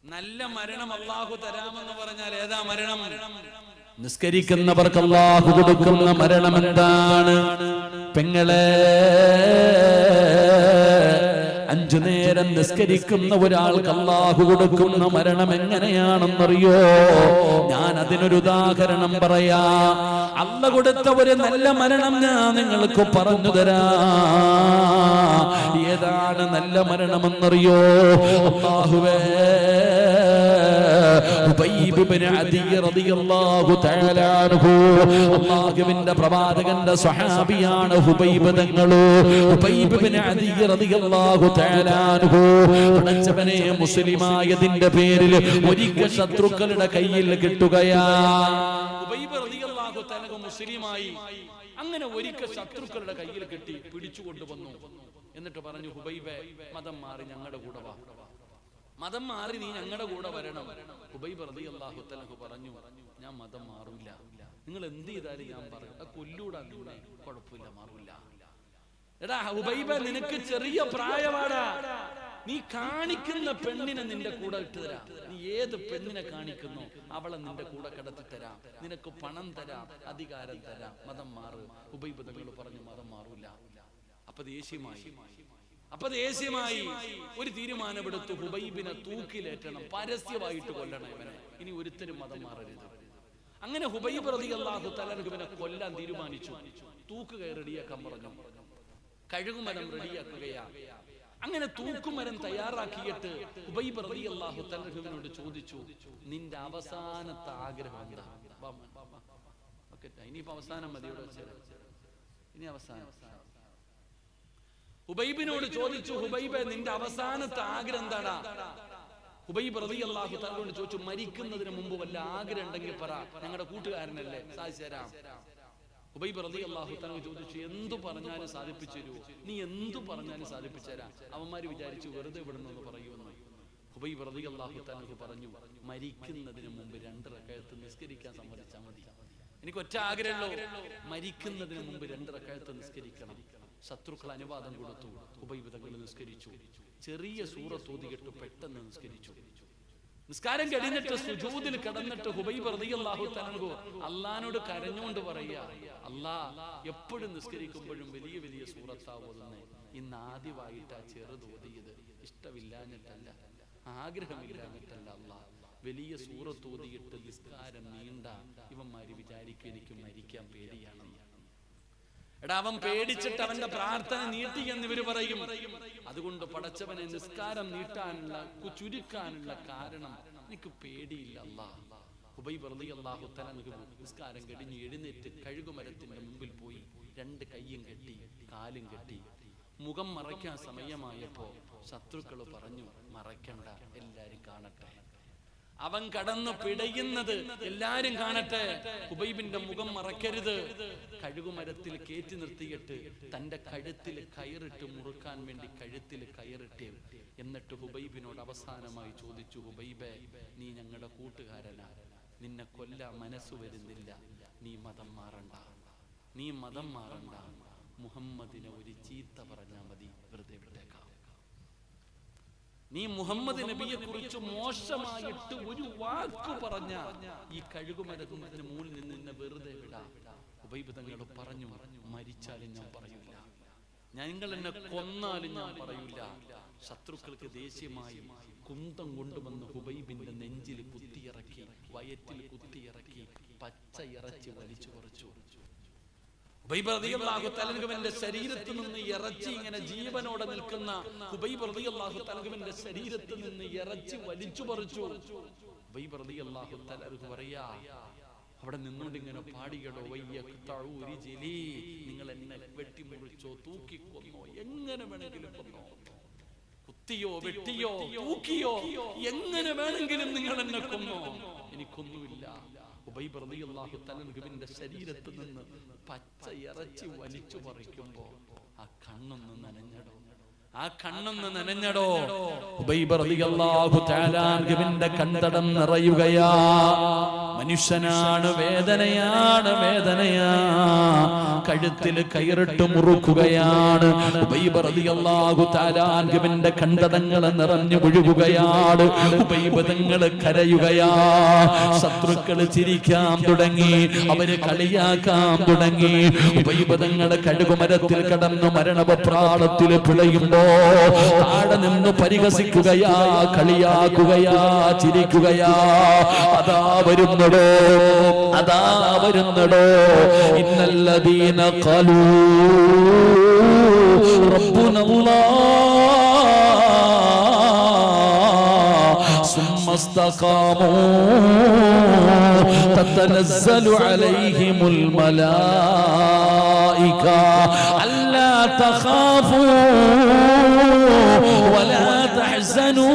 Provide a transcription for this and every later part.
നല്ല മരണം അല്ലാഹു തരാമെന്ന് പറഞ്ഞാൽ ഏതാ മരണം? നിസ്കരിക്കുന്നവർക്ക് അല്ലാഹു കൊടുക്കുന്ന മരണം എന്താണ്? പെങ്ങളെ, 5 നേരം നിസ്കരിക്കുന്ന ഒരാൾക്ക് അല്ലാഹു കൊടുക്കുന്ന മരണം എങ്ങനെയാണെന്നറിയോ? ഞാൻ അതിനൊരു ഉദാഹരണം പറയാ. അല്ല കൊടുത്ത ഒരു നല്ല മരണം ഞാൻ നിങ്ങൾക്ക് പറഞ്ഞു തരാ. ഏതാണ് നല്ല മരണമെന്നറിയോ? അല്ലാഹുവേ, ഉബൈബ് ഇബ്നു അദി റളിയല്ലാഹു തആല അൻഹു, അല്ലാഹുവിന്റെ പ്രവാചകന്റെ സ്വഹാബിയാണ് ഹുബൈബ് തങ്ങൾ. ഉബൈബ് ഇബ്നു അദി റളിയല്ലാഹു തആല അൻഹു പടച്ചവനെ മുസ്ലിമായതിന്റെ പേരിൽ ഒരിക്കൽ ശത്രുക്കളുടെ കയ്യിൽ കിട്ടുകയാ. ഉബൈബ് റളിയല്ലാഹു തആല മുസ്ലിമായി. അങ്ങനെ ഒരിക്കൽ ശത്രുക്കളുടെ കയ്യിൽ കെട്ടി പിടിച്ചു കൊണ്ടുവന്നു. എന്നിട്ട് പറഞ്ഞു, ഹുബൈബേ, മതം മാറി ഞങ്ങളുടെ കൂടെ വാ, മതം മാറി നീ ഞങ്ങളുടെ കൂടെ വരണം. ഹുബൈബ് റളിയല്ലാഹു തആല പറഞ്ഞു, ഞാൻ മതം മാറില്ല, നിങ്ങൾ എന്ത് ചെയ്താലും ഞാൻ പറയും, കൊല്ലൂടാ നിന്നെ, കുഴപ്പമില്ല, മാറില്ല. എടാ ഹുബൈബേ, നിനക്ക് ചെറിയ പ്രായമാടാ, നീ കാണിക്കുന്ന പെണ്ണിനെ നിന്റെ കൂടെ ഇട്ട് തരാം. നീ ഏത് പെണ്ണിനെ കാണിക്കുന്നോ അവളെ നിന്റെ കൂടെ കിടത്തി തരാം, നിനക്ക് പണം തരാം, അധികാരം തരാം, മതം മാറ്. ഹുബൈബ് തങ്ങൾ പറഞ്ഞു, മതം മാറൂല. അപ്പൊ ദേഷ്യമായി ഒരു തീരുമാനമെടുത്തു, ഹുബൈബിനെ തൂക്കിലേറ്റണം, പരസ്യമായിട്ട് കൊല്ലണം ഇവനെ, ഇനി ഒരുത്തരും മതം മാറരുത്. അങ്ങനെ ഹുബൈബ് റളിയല്ലാഹു തആല ഇവനെ കൊല്ലാൻ തീരുമാനിച്ചു. തൂക്കുകയർ റെഡിയാക്കാൻ പറഞ്ഞു, കഴുകുമരം റെഡിയാക്കുകയാ. അങ്ങനെ തൂക്കുമരം തയ്യാറാക്കിയിട്ട് ഹുബൈബ് റളിയല്ലാഹു തആല ഇവനോട് ചോദിച്ചു, നിന്റെ അവസാനത്തെ ആഗ്രഹം എന്താ? ഇനിയിപ്പോ അവസാനം മതിയോടെ, ഇനി അവസാനം. ഹുബൈബിനോട് ചോദിച്ചു, ഹുബൈബേ, നിന്റെ അവസാനത്തെ ആഗ്രഹം എന്താടാ? ഹുബൈബ് റളിയല്ലാഹു തആലയോട് ചോദിച്ചു, മരിക്കുന്നതിന് മുമ്പ് വല്ല ആഗ്രഹം ഉണ്ടെങ്കിൽ പറ, ഞങ്ങളുടെ കൂട്ടുകാരനല്ലേ, സാധിച്ചു തരാം. ഹുബൈബ് റളിയല്ലാഹു തആല ചോദിച്ചു, എന്തു പറഞ്ഞാലും സാധിപ്പിച്ചു തരുമോ? നീ എന്തു പറഞ്ഞാലും സാധിപ്പിച്ചു തരാം. അവന്മാര് വിചാരിച്ചു വെറുതെ വിടുന്നെന്ന് പറയുമെന്ന്. ഹുബൈബ് റളിയല്ലാഹു തആല പറഞ്ഞു, മരിക്കുന്നതിന് മുമ്പ് 2 റക്അത്ത് നിസ്കരിക്കാൻ സമ്മതിച്ചാൽ മതി. എനിക്ക് ഒറ്റ ആഗ്രഹമുള്ളൂ, മരിക്കുന്നതിന് മുമ്പ് 2 റക്അത്ത് നിസ്കരിക്കണം. ശത്രുക്കൾ അനുവാദം കൊടുത്തു. ഹുബൈബ് തങ്ങൾ നിസ്കരിച്ചു. ചെറിയ സൂറത്ത് ഓതിയിട്ട് പെട്ടെന്ന് നിസ്കരിച്ചു. നിസ്കാരം കഴിഞ്ഞിട്ട് സുജൂദിൽ കിടന്നിട്ട് ഹുബൈബ് റളിയല്ലാഹു തആല അല്ലാഹുവോട് കരഞ്ഞുകൊണ്ട് പറയുക, അല്ലാഹ്, എപ്പോഴും നിസ്കരിക്കുമ്പോഴും വലിയ വലിയ സൂറത്താ ഓതുന്നേ, ഇന്ന് ആദ്യമായിട്ടാ ചെറുത് ഓതിയത്. ഇഷ്ടമില്ലാഞ്ഞിട്ടല്ല, ആഗ്രഹമില്ലാഞ്ഞിട്ടല്ല, അല്ലാഹ്, വലിയ സൂറത്ത് ഓതിയിട്ട് നിസ്കാരം നീണ്ട ഇവന്മാര് വിചാരിക്കും എനിക്ക് മരിക്കാൻ പേടിയാണെന്ന്. എടാ, അവൻ പേടിച്ചിട്ട് അവന്റെ പ്രാർത്ഥന നീട്ടി എന്ന് ഇവര് പറയും. അതുകൊണ്ട് പടച്ചവനെ നിസ്കാരം നീട്ടാനുള്ള, ചുരുക്കാനുള്ള കാരണം എനിക്ക് പേടിയില്ല അല്ലാഹ്. ഹുബൈബ് റളിയല്ലാഹു തആല നിസ്കാരം കഴിഞ്ഞ് എഴുന്നേറ്റ് കഴുകുമരത്തിന്റെ മുമ്പിൽ പോയി 2 കൈയും കെട്ടി, കാലും കെട്ടി. മുഖം മറയ്ക്കാൻ സമയമായപ്പോ ശത്രുക്കൾ പറഞ്ഞു, മറയ്ക്കണ്ട, എല്ലാരും കാണട്ടെ. അവൻ കടന്നു പിടയുന്നത് എല്ലാരും കാണട്ടെ, ഹുബൈബിന്റെ മുഖം മറക്കരുത്. കഴുകുമരത്തിൽ കയറ്റി നിർത്തിയിട്ട് തന്റെ കഴുത്തിൽ കയറിട്ട് മുറുക്കാൻ വേണ്ടി കഴുത്തിൽ കയറിട്ട്, എന്നിട്ട് ഹുബൈബിനോട് അവസാനമായി ചോദിച്ചു, ഹുബൈബേ, നീ ഞങ്ങളുടെ കൂട്ടുകാരനാ, നിന്നെ കൊല്ലാൻ മനസ്സ് വരുന്നില്ല, നീ മതം മാറണ്ട, നീ മതം മാറണ്ട, മുഹമ്മദിനെ ഒരു ചീത്ത പറഞ്ഞാൽ മതി, വെറുതെ വിട്ടേക്കാം. നീ മുഹമ്മദ് നബിയെ കുറിച്ച് മോശമായിട്ട് ഒരു വാക്ക് പറഞ്ഞ ഈ കഴുകുമരത്തിന്റെ മുകളിൽ നിന്ന് നിന്നെ വെറുതെ വിടാം. ഹുബൈബ് തങ്ങൾ പറഞ്ഞു, മരിച്ചാലും ഞാൻ പറയൂല, നിങ്ങൾ എന്നെ കൊന്നാലും ഞാൻ പറയൂല. ശത്രുക്കൾക്ക് ദേഷ്യമായി കുന്തം കൊണ്ടുവന്ന് ഹുബൈബിന്റെ നെഞ്ചിൽ കുത്തിയിറക്കി, വയറ്റിൽ കുത്തിയിറക്കി, പച്ച ഇറച്ചി വലിച്ചു പറിച്ചു. ഹുബൈബ് റളിയല്ലാഹു തആലയുടെ ശരീരത്തിൽ നിന്ന് ഇറച്ചി ഇങ്ങനെ ജീവനോടെ നിൽക്കുന്ന ഹുബൈബ് റളിയല്ലാഹു തആലയുടെ ശരീരത്തിൽ നിന്ന് ഇറച്ചി വലിച്ചു പറിച്ചു. ഹുബൈബ് റളിയല്ലാഹു തആല പറയാ, അവിടെ നിന്നുകൊണ്ട് ഇങ്ങനെ പാടിയടോ, നിങ്ങൾ എന്നെ വെട്ടിമുറിച്ചോ, തൂക്കിക്കൊന്നോ, എങ്ങനെ വേണമെങ്കിലും കൊന്നോ, കുത്തിയോ വെട്ടിയോ തൂക്കിയോ, എങ്ങനെ വേണമെങ്കിലും നിങ്ങൾ എന്നെ കൊന്നോ, എനിക്കൊന്നുമില്ല. ഹുബൈബ് റളിയല്ലാഹു തആലയുടെ ശരീരത്തിൽ നിന്ന് പച്ച ഇറച്ചി വലിച്ചു പറിക്കുമ്പോ ആ കണ്ണൊന്ന് നനഞ്ഞടോ, ആ കണ്ണൊന്ന് നനഞ്ഞടോ. ഹുബൈബ് റളിയല്ലാഹു തആലയുടെ കണ്ടടം നിറയുകയാ. മനുഷ്യനാണ്, വേദനയാണ്, വേദനയാ. കഴുത്തിൽ കയറിട്ട് മുറുക്കുകയാണ്. ഉബൈബ റളിയല്ലാഹു തആല അൻഹുവിന്റെ കണ്ടതങ്ങൾ നിറഞ്ഞു ഒഴുകുകയാണ്. ഉബൈബ തങ്ങൾ കരയുകയാ. ശത്രുക്കൾ ചിരിക്കാൻ തുടങ്ങി, അവര് കളിയാക്കാൻ തുടങ്ങി. ഉബൈബ തങ്ങൾ കഴുകുമരത്തിൽ കടന്നു മരണപ്രാളത്തിൽ പിളയുമ്പോ താഴെ നിന്ന് പരിഹസിക്കുകയാ, കളിയാക്കുകയാ, ചിരിക്കുകയാ. അതാ വരുന്നടോ, അതാ വരുന്നടോ. ഇന്നല്ലദീന ഖാലൂ റബ്ബുനല്ലാഹ് സുമ്മ ഇസ്തഖാമൂ തതനസ്സലു അലൈഹിമുൽ മലായിക അല്ലാ തഖാഫൂ വലാ തഹ്സനൂ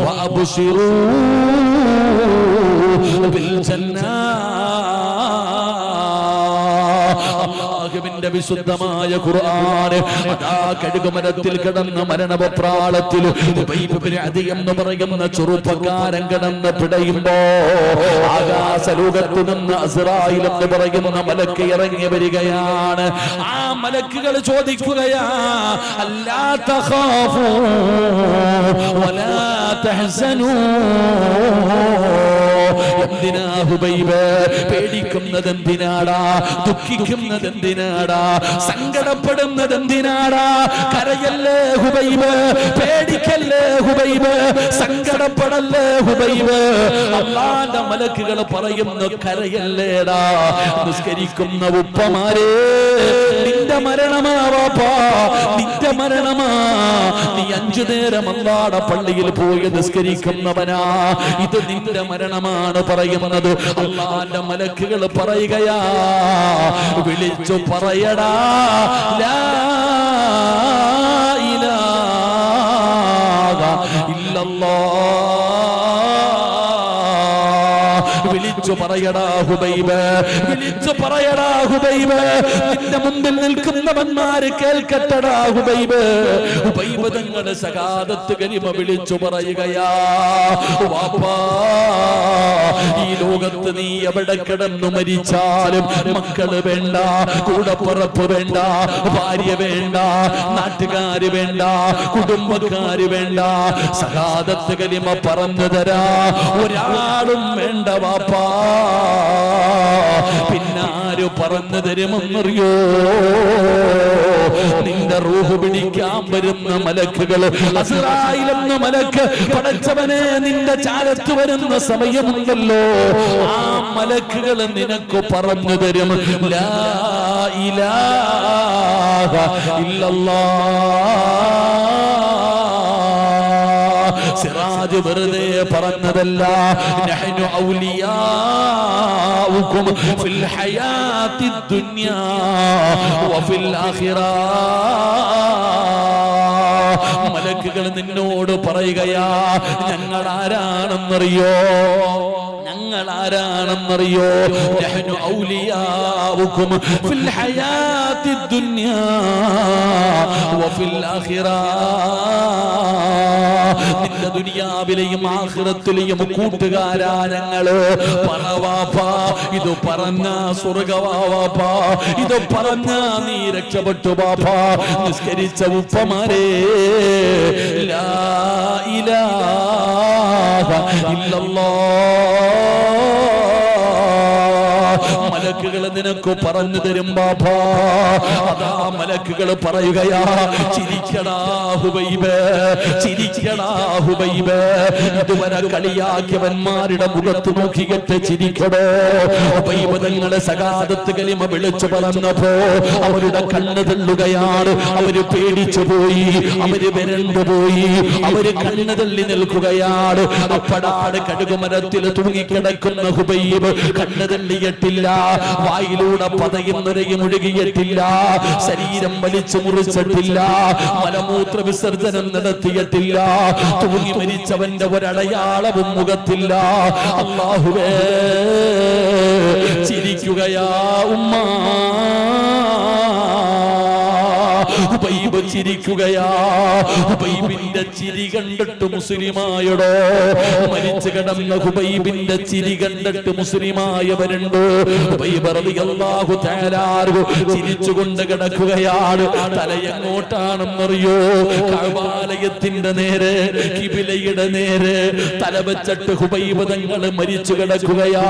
വഅബ്ശിറൂ ബിൽജന്നാ. അല്ലാഹുവിന്റെ വിശുദ്ധമായ ഖുർആൻ അതാ കഴുകുമരത്തിൽ കിടന്ന മരണപ്രാളത്തിൽ ഉബൈബ് ഇബ്നു അദി എന്ന് പറയുന്ന ചെറുപ്പക്കാരൻ കിടന്ന് പിടയുമ്പോ ആകാശലോകത്തു നിന്ന് അസ്റായിൽ എന്ന് പറയുന്ന മലക്ക് ഇറങ്ങി വരികയാണ്. ആ മലക്കുകൾ ചോദിക്കുകയാ, അല്ലാ തഖാഫൂ വലാ തഹ്സനൂ. എന്തിനാ ഹുബൈബ് പേടിക്കുന്നത്? എന്തിനാടാ ദുഃഖിക്കുന്നത്? എന്തിനാടാ സങ്കടപ്പെടുന്നത്? എന്തിനാടാ? കരയല്ലേ ഹുബൈബ്, പേടിക്കല്ലേ ഹുബൈബ്, സങ്കടപ്പെടല്ലേ ഹുബൈബ്. അല്ലാഹുവിന്റെ മലക്കുകൾ പറയുന്നു, കരയല്ലേടാ. നിസ്കരിക്കുന്ന ഉപ്പമാരെ, നിന്റെ മരണമാ വാപ്പാ, നിന്റെ മരണമാ. നീ 5 നേരം അല്ലാഹുവിന്റെ പള്ളിയിൽ പോയി നിസ്കരിക്കുന്നവനാ. ഇത് നിന്റെ മരണമാണ് പറയുന്നത്. അല്ലാഹുവിന്റെ മലക്കുകൾ പറയുകയാ, വിളിച്ചു പറയടാ, ലാ ഇലാഹ ഇല്ലല്ലാഹ്. വിളിച്ചു പറയടാ ഹുബൈബ്, വിളിച്ചു പറയടാ ഹുബൈബ്. നിന്റെ മുമ്പിൽ നിൽക്കുന്നവന്മാര് കേൾക്കട്ടടാ ഹുബൈബ്. ഹുബൈബ് തങ്ങളുടെ സകാദത്ത് കലിമ വിളിച്ചു പറയുകയാ, വാപ്പാ, ഈ ലോകത്ത് നീ എവിടെ കിടന്നു മരിച്ചാലും മക്കള് വേണ്ട, കൂടപ്പുറപ്പ് വേണ്ട, ഭാര്യ വേണ്ട, നാട്ടുകാര് വേണ്ട, കുടുംബക്കാര് വേണ്ട, സകാദത്ത് കലിമ പറഞ്ഞു തരാ ഒരാളും വേണ്ട വാപ്പാ. പിന്നാര് പറഞ്ഞു തരുമെന്നറിയോ? നിന്റെ റൂഹ് പിടിക്കാൻ വരുന്ന മലക്കുകൾ, അസ്റായിൽ എന്ന മലക്ക്, പടച്ചവനെ നിന്റെ ചാരത്ത് വരുന്ന സമയമുണ്ടല്ലോ, ആ മലക്കുകൾ നിനക്ക് പറഞ്ഞു തരും, ലാ ഇലാഹ ഇല്ലല്ലാഹ്. സിറാജ് വെറുതെ പറഞ്ഞതല്ല, നഹ്നു ഔലിയാഉകും ഫിൽ ഹയാത്തി ദുനിയാ വഫിൽ ആഖിറ. മലക്കുകൾ നിന്നോട് പറയുകയാ, ഞങ്ങൾ ആരാണെന്നറിയോ? ഞങ്ങൾ ആരാണെന്നറിയോ? നഹ്നു ഔലിയാഉകും ഫിൽ ഹയാത്തി ദുനിയാ വഫിൽ ആഖിറ. നിന്റെ ദുനിയാവിലെയും ആഖിറത്തിലെയും കൂട്ടുകാരാ ഞങ്ങള്. പറവാപ്പാ, ഇത് പറഞ്ഞ സ്വർഗവാപ്പാ, ഇത് പറഞ്ഞ നീ രക്ഷപ്പെട്ടു പാപ്പാ. നിസ്കരിച്ച ഉപ്പമാരെ, ലാ ഇലാഹ ഇല്ലല്ലാഹ്. മലക്കുകൾ നിനക്ക് പറഞ്ഞു തരും ബാബാ. അതാ മലക്കുകൾ പറയുകയാ, ചിരിക്കടാ ഹുബൈബ്, ചിരിക്കടാ ഹുബൈബ്. ഇതുവരെ കളിയാക്കിയവന്മാരുടെ മുഖത്ത് നോക്കിയിട്ട് ചിരിക്കടോ. ഹുബൈബ് തങ്ങളെ സകാദത്ത് കലിമ വിളിച്ചു പറഞ്ഞപ്പോ അവരുടെ കണ്ണ് തള്ളുകയാണ്. അവര് പേടിച്ചു പോയി, അവര് വരണ്ടുപോയി, അവര് കണ്ണ് തള്ളി നിൽക്കുകയാണ്. അപ്പടാട് കടുകുമരത്തിൽ തൂങ്ങിക്കിടക്കുന്ന ഹുബൈബ് കണ്ണ് തള്ളിയിട്ടില്ല, വായിലൂടെ പതയുന്നൊരയും ഒഴുകിയിട്ടില്ല, ശരീരം വലിച്ചു മുറിച്ചിട്ടില്ല, മലമൂത്ര വിസർജനം നടത്തിയിട്ടില്ല, തൂങ്ങി മരിച്ചവന്റെ ഒരടയാളവും മുഖത്തില്ല. അല്ലാഹുവേ, ചിരിക്കുകയാ ഉമ്മ. ഹുബൈബ് ചിരിക്കുകയാ. ഹുബൈബിന്റെ ചിരി കണ്ടിട്ട് മുസ്ലിമായടോ. മരിച്ചു കിടന്ന ഹുബൈബിന്റെ ചിരി കണ്ടിട്ട് മുസ്ലിമായവരുണ്ട്. ഹുബൈബ് റളിയല്ലാഹു തആല ചിരിച്ചുകൊണ്ട് കിടക്കുകയാണ്. തലയെങ്ങോട്ടാണെന്നറിയോ? കഅബാലയത്തിന്റെ നേരെ, കിബിലയുടെ നേരെ തല വെച്ചിട്ട് ഹുബൈബ് തങ്ങൾ മരിച്ചു കിടക്കുകയാ.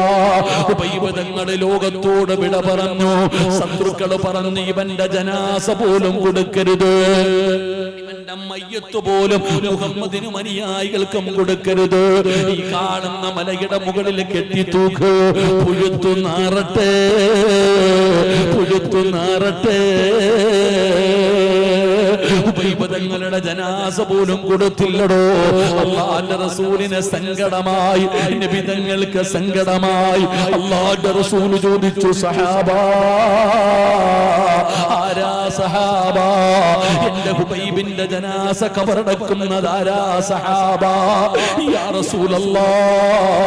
ഹുബൈബ് തങ്ങൾ ലോകത്തോട് വിട പറഞ്ഞു. ശത്രുക്കൾ പറഞ്ഞു ഇവന്റെ ജനാസ പോലും കൊടുക്കരുത്, ഇവന്റെ മയ്യത്ത് പോലും മുഹമ്മദിനും അനുയായികൾക്കും കൊടുക്കരുത്. ഈ കാണുന്ന മലയുടെ മുകളിൽ കെട്ടിത്തൂക്ക്, പുഴുത്തു നാറട്ടെ, പുഴുത്തു നാറട്ടെ. ഹുബൈബ് തങ്ങളുടെ ജനാസ പോലും കൊടുത്തില്ലടോ. അല്ലാഹുവിന്റെ റസൂലിനെ സങ്കടമായി, നബി തങ്ങൾക്ക് സങ്കടമായി. അല്ലാഹുവിന്റെ റസൂൽ ചോദിച്ചു, സഹാബാ, ആരാ സഹാബാ? എന്റെ ഹുബൈബിന്റെ ജനാസ കബറടക്കുന്നത് ആരാ സഹാബാ? യാ റസൂലല്ലാഹ്,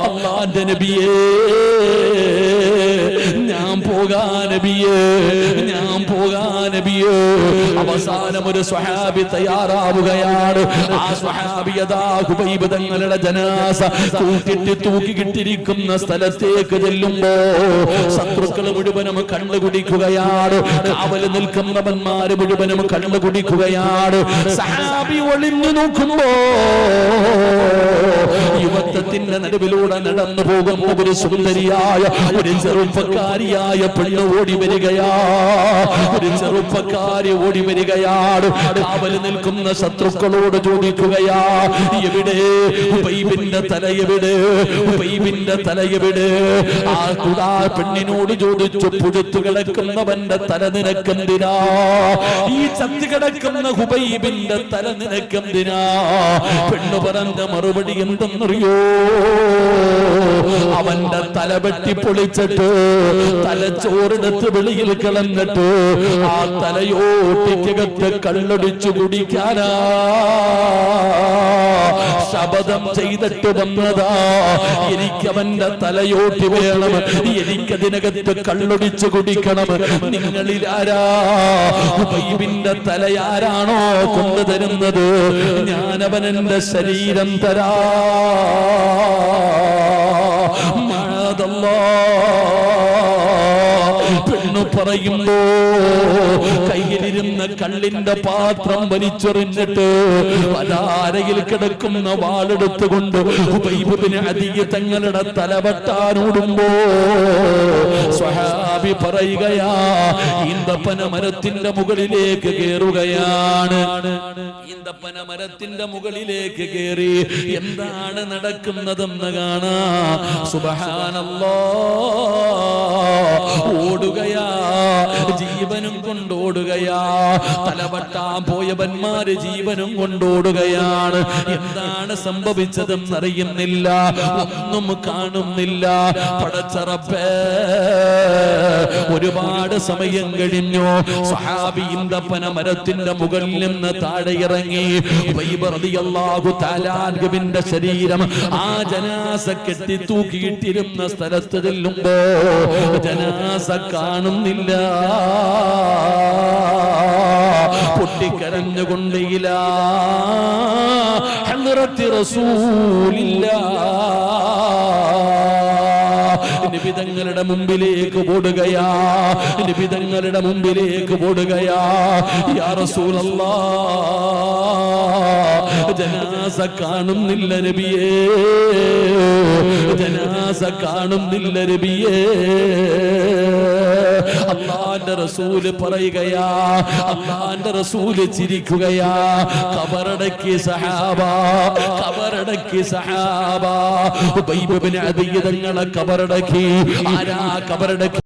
അല്ലാഹുവിന്റെ നബിയേ, ഞാൻ പോകാ നബിയേ, ഞാൻ പോകാ നബിയേ. അവസാനം ഒരു സ്വഹാബി തയ്യാറാവുകയാണ്. ആ സ്വഹാബിയതാ ഹുബൈബ് തങ്ങളുടെ ജനാസ തൂക്കിക്കിട്ടിരിക്കുന്ന സ്ഥലത്തേക്ക് ചെല്ലുമ്പോ ശത്രുക്കൾ മുഴുവനും കണ്ണുകുടിക്കുകയാണ്. കാവല് നിൽക്കുന്നവന്മാര് മുഴുവനും കണ്ണുകുടിക്കുകയാണ്. സഹാബി ഒളിഞ്ഞു നോക്കുമ്പോ യുവത്വത്തിന്റെ നടുവിലൂടെ നടന്നു പോകുന്ന ഒരു സുന്ദരിയായ, ഒരു ചെറുപ്പക്കാരിയായ പെണ്ണ് ഓടി വരികയാ. ഒരു ചെറുപ്പക്കാരി ഓടി വരികയാണ്. കാവല് നിൽക്കുന്ന ശത്രുക്കളോട് ചോദിക്കുകയാ, എവിടെ ഹുബൈബിന്റെ തല, എവിടെ ഹുബൈബിന്റെ തല, എവിടെ? ആ പെണ്ണിനോട് ചോദിച്ചു, പുഴുത്തു കിടക്കുന്നവന്റെ തല നിനക്കെന്തിനാ? ഈ ചത്തി കിടക്കുന്ന ഹുബൈബിന്റെ തല നിനക്കെന്തിനാ? പെണ്ണ് പറഞ്ഞ മറുപടി എന്തെന്നറിയോ? അവന്റെ തല വെട്ടി പൊളിച്ചിട്ട് തലച്ചോറെടുത്ത് വെളിയിൽ കളഞ്ഞിട്ട് ആ തലയോട്ടിക്കകത്ത് കള്ളൊടിച്ചു കുടിക്കാനാ ശപഥം ചെയ്തിട്ട് വന്നതാ. എനിക്കവന്റെ തലയോട്ടി വേണം, എനിക്കതിനകത്ത് കള്ളൊടിച്ചു കുടിക്കണം. നിങ്ങളിൽ ആരാ ഹുബൈബിന്റെ തലയാരാണോ കൊണ്ടുതരുന്നത്? ഞാനവനെന്റെ ശരീരം തരാ. പെണ്ണു പറയുമ്പോ കയ്യിലിരുന്ന കള്ളിന്റെ പാത്രം വലിച്ചെറിഞ്ഞിട്ട് പലാരയിൽ കിടക്കുന്ന വാളെടുത്തുകൊണ്ട് ഹുബൈബ് ബിൻ അദീ തങ്ങളുടെ തലവെട്ടാനോടുമ്പോ സ്വഹാബി പറയുകയാ, ഈന്തപ്പന മരത്തിന്റെ മുകളിലേക്ക് കയറുകയാണ്. ഈന്തപ്പന മരത്തിന്റെ മുകളിലേക്ക് കയറി എന്താണ് നടക്കുന്നതെന്ന് കാണാ. സുബ്ഹാനല്ലാഹ്, ഓടുകയാ, ജീവനും കൊണ്ടോടുകയാ. തലവട്ടാൻ പോയവന്മാര് ജീവനും കൊണ്ടോടുകയാണ്. എന്താണ് സംഭവിച്ചതെന്നറിയുന്നില്ല, ഒന്നും കാണുന്നില്ല. പടച്ചറപ്പേ, ഒരുപാട് സമയം കഴിഞ്ഞു. സ്വഹാബി ഈന്തപ്പന മരത്തിന്റെ മുകളിൽ നിന്ന് താഴെ ഇറങ്ങി. ഹുബൈബ് റളിയല്ലാഹു തആല അൻഹുവിന്റെ ശരീരം ആ ജനാസ കെട്ടി തൂക്കിയിട്ടിരുന്ന സ്ഥലത്ത് ചെല്ലുമ്പോ ജനാസ കാണുന്നില്ല. പൊട്ടിക്കരഞ്ഞുകൊണ്ട് ഇലാ ഹദ്റത്തി റസൂലില്ലാഹ്, നിബിതങ്ങളുടെ മുമ്പിലേക്ക് ഓടുകയാ, നിബിതങ്ങളുടെ മുമ്പിലേക്ക് ഓടുകയാ. യാ റസൂലല്ലാഹ്, ജനാസ കാണുന്നില്ല നബിയേ, ജനാസ കാണുന്നില്ല നബിയേ. അല്ലാഹുവിന്റെ റസൂല് പറയുകയാ, അല്ലാഹുവിന്റെ റസൂല് ചിരിക്കുകയാ. ഖബറടക്കി സഹാബാ, ഖബറടക്കി സഹാബാ. ഹുബൈബ് ബിൻ അദീ തങ്ങളെ ഖബറടക്കി. ആരാ ഖബറടക്കി?